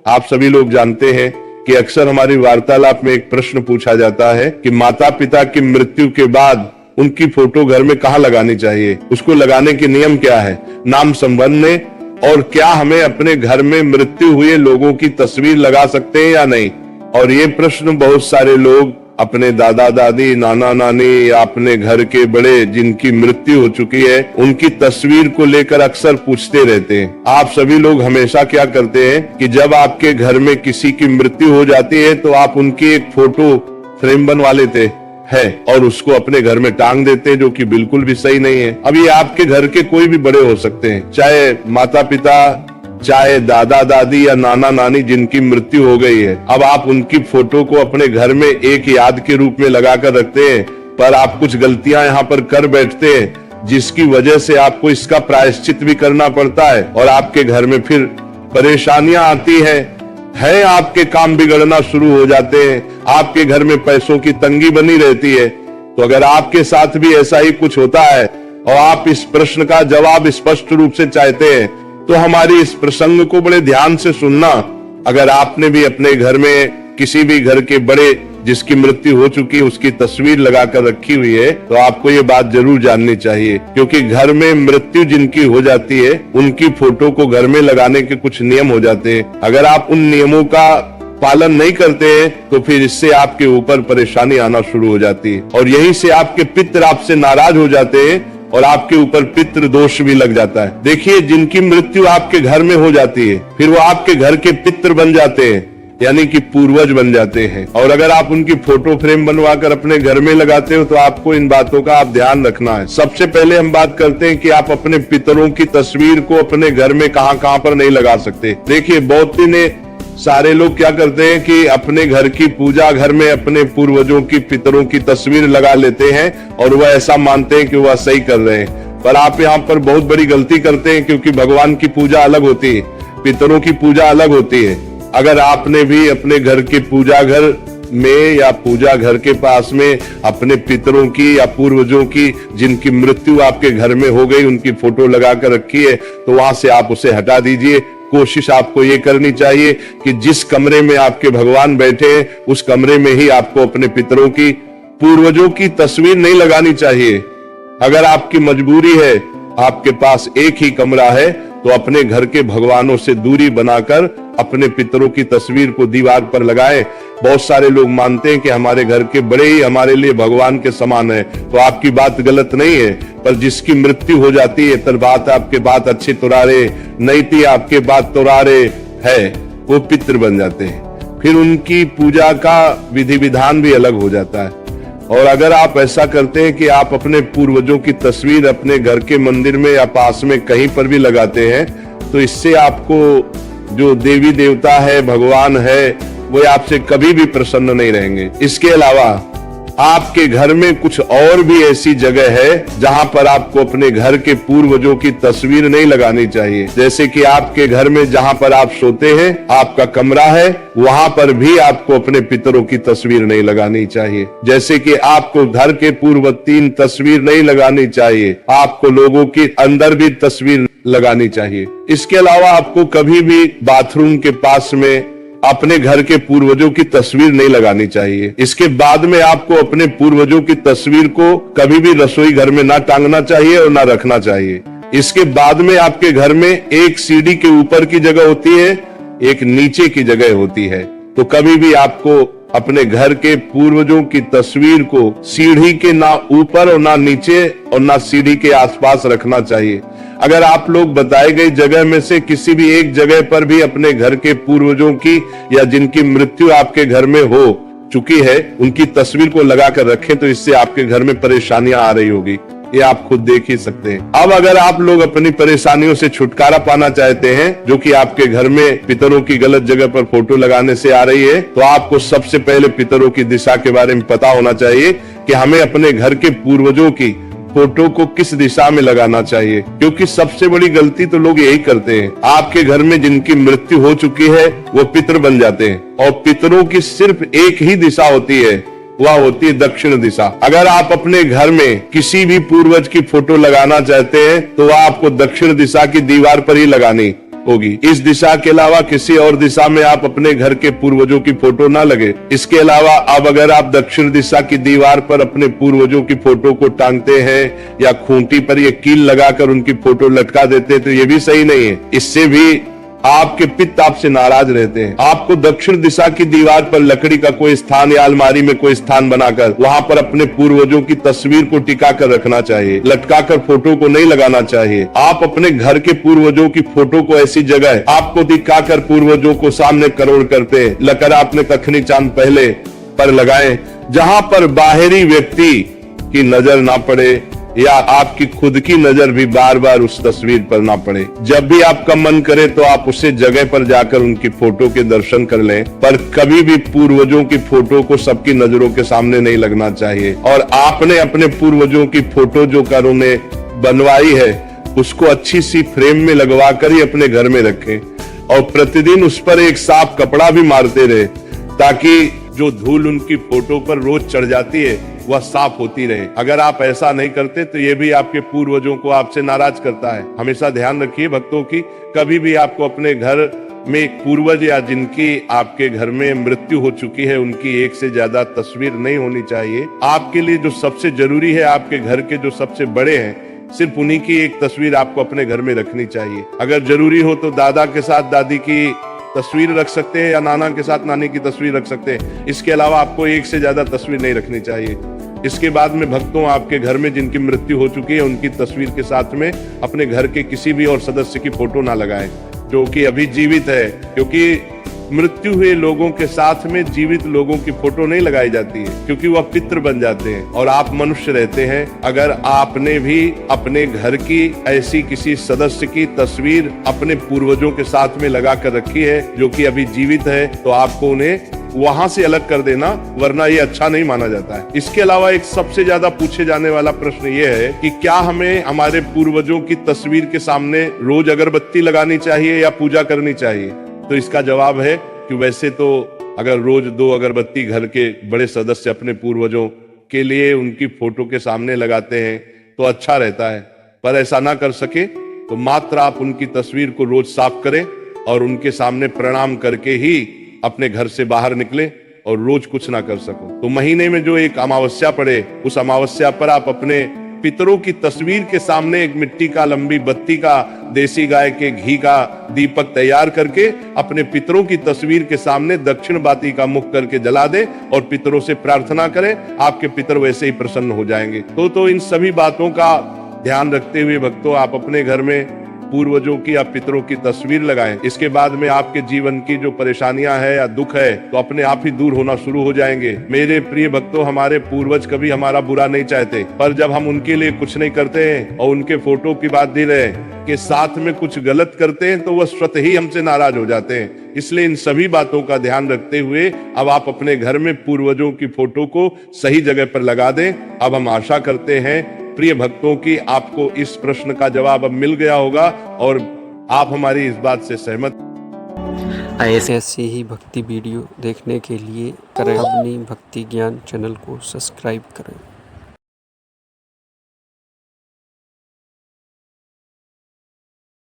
आप सभी लोग जानते हैं कि अक्सर हमारी वार्तालाप में एक प्रश्न पूछा जाता है कि माता पिता की मृत्यु के बाद उनकी फोटो घर में कहाँ लगानी चाहिए, उसको लगाने के नियम क्या है, नाम संबंध और क्या हमें अपने घर में मृत्यु हुए लोगों की तस्वीर लगा सकते हैं या नहीं। और ये प्रश्न बहुत सारे लोग अपने दादा दादी, नाना नानी या अपने घर के बड़े जिनकी मृत्यु हो चुकी है उनकी तस्वीर को लेकर अक्सर पूछते रहते हैं। आप सभी लोग हमेशा क्या करते हैं कि जब आपके घर में किसी की मृत्यु हो जाती है तो आप उनकी एक फोटो फ्रेम बनवा लेते है और उसको अपने घर में टांग देते हैं, जो कि बिल्कुल भी सही नहीं है। अब ये आपके घर के कोई भी बड़े हो सकते हैं, चाहे माता पिता, चाहे दादा दादी या नाना नानी जिनकी मृत्यु हो गई है। अब आप उनकी फोटो को अपने घर में एक याद के रूप में लगाकर रखते हैं, पर आप कुछ गलतियां यहाँ पर कर बैठते हैं जिसकी वजह से आपको इसका प्रायश्चित भी करना पड़ता है और आपके घर में फिर परेशानियां आती है आपके काम बिगड़ना शुरू हो जाते हैं, आपके घर में पैसों की तंगी बनी रहती है। तो अगर आपके साथ भी ऐसा ही कुछ होता है और आप इस प्रश्न का जवाब स्पष्ट रूप से चाहते हैं तो हमारी इस प्रसंग को बड़े ध्यान से सुनना। अगर आपने भी अपने घर में किसी भी घर के बड़े जिसकी मृत्यु हो चुकी है उसकी तस्वीर लगाकर रखी हुई है तो आपको ये बात जरूर जाननी चाहिए, क्योंकि घर में मृत्यु जिनकी हो जाती है उनकी फोटो को घर में लगाने के कुछ नियम हो जाते हैं। अगर आप उन नियमों का पालन नहीं करते हैं तो फिर इससे आपके ऊपर परेशानी आना शुरू हो जाती है और यहीं से आपके पितृ आपसे नाराज हो जाते हैं और आपके ऊपर पितृ दोष भी लग जाता है। देखिए, जिनकी मृत्यु आपके घर में हो जाती है फिर वो आपके घर के पितृ बन जाते हैं, यानी कि पूर्वज बन जाते हैं। और अगर आप उनकी फोटो फ्रेम बनवाकर अपने घर में लगाते हो तो आपको इन बातों का आप ध्यान रखना है। सबसे पहले हम बात करते हैं कि आप अपने पितरों की तस्वीर को अपने घर में कहां पर नहीं लगा सकते। देखिए, बहुत ही सारे लोग क्या करते हैं कि अपने घर की पूजा घर में अपने पूर्वजों की पितरों की तस्वीर लगा लेते हैं और वह ऐसा मानते हैं कि वह सही कर रहे हैं, पर आप यहाँ पर बहुत बड़ी गलती करते हैं, क्योंकि भगवान की पूजा अलग होती है, पितरों की पूजा अलग होती है। अगर आपने भी अपने घर के पूजा घर में या पूजा घर के पास में अपने पितरों की या पूर्वजों की जिनकी मृत्यु आपके घर में हो गई उनकी फोटो लगा कर रखी है तो वहां से आप उसे हटा दीजिए। कोशिश आपको ये करनी चाहिए कि जिस कमरे में आपके भगवान बैठे हैं उस कमरे में ही आपको अपने पितरों की, पूर्वजों की तस्वीर नहीं लगानी चाहिए। अगर आपकी मजबूरी है, आपके पास एक ही कमरा है, तो अपने घर के भगवानों से दूरी बनाकर अपने पितरों की तस्वीर को दीवार पर लगाएं। बहुत सारे लोग मानते हैं कि हमारे घर के बड़े ही हमारे लिए भगवान के समान है, तो आपकी बात गलत नहीं है, पर जिसकी मृत्यु हो जाती है तर बात आपके बात अच्छे तुरारे नहीं थी, आपके बात तुरारे है, वो पितृ बन जाते हैं। फिर उनकी पूजा का विधि विधान भी अलग हो जाता है। और अगर आप ऐसा करते हैं कि आप अपने पूर्वजों की तस्वीर अपने घर के मंदिर में या पास में कहीं पर भी लगाते हैं तो इससे आपको जो देवी देवता है, भगवान है, वो आपसे कभी भी प्रसन्न नहीं रहेंगे। इसके अलावा आपके घर में कुछ और भी ऐसी जगह है जहां पर आपको अपने घर के पूर्वजों की तस्वीर नहीं लगानी चाहिए। जैसे कि आपके घर में जहां पर आप सोते हैं, आपका कमरा है, वहां पर भी आपको अपने पितरों की तस्वीर नहीं लगानी चाहिए। जैसे कि आपको घर के पूर्व 3 तस्वीर नहीं लगानी चाहिए, आपको लोगों की अंदर भी तस्वीर लगानी चाहिए। इसके अलावा आपको कभी भी बाथरूम के पास में अपने घर के पूर्वजों की तस्वीर नहीं लगानी चाहिए। इसके बाद में आपको अपने पूर्वजों की तस्वीर को कभी भी रसोई घर में ना टांगना चाहिए और ना रखना चाहिए। इसके बाद में आपके घर में एक सीढ़ी के ऊपर की जगह होती है, एक नीचे की जगह होती है, तो कभी भी आपको अपने घर के पूर्वजों की तस्वीर को सीढ़ी के ना ऊपर और ना नीचे और ना सीढ़ी के आसपास रखना चाहिए। अगर आप लोग बताई गई जगह में से किसी भी एक जगह पर भी अपने घर के पूर्वजों की या जिनकी मृत्यु आपके घर में हो चुकी है उनकी तस्वीर को लगाकर रखें तो इससे आपके घर में परेशानियां आ रही होगी, ये आप खुद देख ही सकते हैं। अब अगर आप लोग अपनी परेशानियों से छुटकारा पाना चाहते हैं, जो कि आपके घर में पितरों की गलत जगह पर फोटो लगाने से आ रही है, तो आपको सबसे पहले पितरों की दिशा के बारे में पता होना चाहिए कि हमें अपने घर के पूर्वजों की फोटो को किस दिशा में लगाना चाहिए। क्योंकि सबसे बड़ी गलती तो लोग यही करते हैं, आपके घर में जिनकी मृत्यु हो चुकी है वो पितृ बन जाते हैं और पितरों की सिर्फ एक ही दिशा होती है, वह होती है दक्षिण दिशा। अगर आप अपने घर में किसी भी पूर्वज की फोटो लगाना चाहते हैं तो वह आपको दक्षिण दिशा की दीवार पर ही लगानी, होगी। इस दिशा के अलावा किसी और दिशा में आप अपने घर के पूर्वजों की फोटो ना लगे। इसके अलावा अब अगर आप दक्षिण दिशा की दीवार पर अपने पूर्वजों की फोटो को टांगते हैं या खूंटी पर ये कील लगाकर उनकी फोटो लटका देते हैं तो ये भी सही नहीं है। इससे भी आपके पिता आपसे नाराज रहते हैं। आपको दक्षिण दिशा की दीवार पर लकड़ी का कोई स्थान या अलमारी में कोई स्थान बनाकर वहां पर अपने पूर्वजों की तस्वीर को टिका कर रखना चाहिए, लटकाकर फोटो को नहीं लगाना चाहिए। आप अपने घर के पूर्वजों की फोटो को ऐसी जगह आपको दिखाकर पूर्वजों को सामने करोड़ करते लकर आपने कखनी चांद पहले पर लगाए, जहां पर बाहरी व्यक्ति की नजर ना पड़े या आपकी खुद की नजर भी बार बार उस तस्वीर पर ना पड़े। जब भी आपका मन करे तो आप उसे जगह पर जाकर उनकी फोटो के दर्शन कर लें, पर कभी भी पूर्वजों की फोटो को सबकी नजरों के सामने नहीं लगना चाहिए। और आपने अपने पूर्वजों की फोटो जो कर उन्हें बनवाई है उसको अच्छी सी फ्रेम में लगवा कर ही अपने घर में रखें और प्रतिदिन उस पर एक साफ कपड़ा भी मारते रहे, ताकि जो धूल उनकी फोटो पर रोज चढ़ जाती है वह साफ होती रहे। अगर आप ऐसा नहीं करते तो ये भी आपके पूर्वजों को आपसे नाराज करता है। हमेशा ध्यान रखिए भक्तों की, कभी भी आपको अपने घर में एक पूर्वज या जिनकी आपके घर में मृत्यु हो चुकी है उनकी एक से ज्यादा तस्वीर नहीं होनी चाहिए। आपके लिए जो सबसे जरूरी है, आपके घर के जो सबसे बड़े हैं, सिर्फ उन्हीं की एक तस्वीर आपको अपने घर में रखनी चाहिए। अगर जरूरी हो तो दादा के साथ दादी की तस्वीर रख सकते हैं या नाना के साथ नानी की तस्वीर रख सकते हैं। इसके अलावा आपको एक से ज्यादा तस्वीर नहीं रखनी चाहिए। इसके बाद में भक्तों, आपके घर में जिनकी मृत्यु हो चुकी है उनकी तस्वीर के साथ में अपने घर के किसी भी और सदस्य की फोटो ना लगाएं जो कि अभी जीवित है, क्योंकि मृत्यु हुए लोगों के साथ में जीवित लोगों की फोटो नहीं लगाई जाती है, क्योंकि वह पितृ बन जाते हैं और आप मनुष्य रहते हैं। अगर आपने भी अपने घर की ऐसी किसी सदस्य की तस्वीर अपने पूर्वजों के साथ में लगा कर रखी है जो कि अभी जीवित है, तो आपको उन्हें वहां से अलग कर देना, वरना ये अच्छा नहीं माना जाता है। इसके अलावा एक सबसे ज्यादा पूछे जाने वाला प्रश्न ये है कि क्या हमें हमारे पूर्वजों की तस्वीर के सामने रोज अगरबत्ती लगानी चाहिए या पूजा करनी चाहिए? तो इसका जवाब है कि वैसे तो अगर रोज 2 अगरबत्ती घर के बड़े सदस्य अपने पूर्वजों के लिए उनकी फोटो के सामने लगाते हैं तो अच्छा रहता है, पर ऐसा ना कर सके तो मात्र आप उनकी तस्वीर को रोज साफ करें और उनके सामने प्रणाम करके ही अपने घर से बाहर निकले और रोज कुछ ना कर सको तो महीने में जो एक अमावस्या पड़े, उस अमावस्या पर आप अपने पितरों की तस्वीर के सामने एक मिट्टी का लंबी बत्ती का देसी गाय के घी का दीपक तैयार करके अपने पितरों की तस्वीर के सामने दक्षिण बाती का मुख करके जला दे और पितरों से प्रार्थना करें। आपके पितर वैसे ही प्रसन्न हो जाएंगे। तो इन सभी बातों का ध्यान रखते हुए भक्तों, आप अपने घर में पूर्वजों की या पितरों की तस्वीर लगाएं। इसके बाद में आपके जीवन की जो परेशानियां है या दुख है तो अपने आप ही दूर होना शुरू हो जाएंगे। मेरे प्रिय भक्तों, हमारे पूर्वज कभी हमारा बुरा नहीं चाहते, पर जब हम उनके लिए कुछ नहीं करते हैं और उनके फोटो की बात दे रहे के साथ में कुछ गलत करते हैं तो वह स्वतः ही हमसे नाराज हो जाते हैं। इसलिए इन सभी बातों का ध्यान रखते हुए अब आप अपने घर में पूर्वजों की फोटो को सही जगह पर लगा दें। अब हम आशा करते हैं प्रिय भक्तों की आपको इस प्रश्न का जवाब अब मिल गया होगा और आप हमारी इस बात से सहमत। ऐसे ही भक्ति वीडियो देखने के लिए करें अपनी भक्ति ज्ञान चैनल को सब्सक्राइब करें।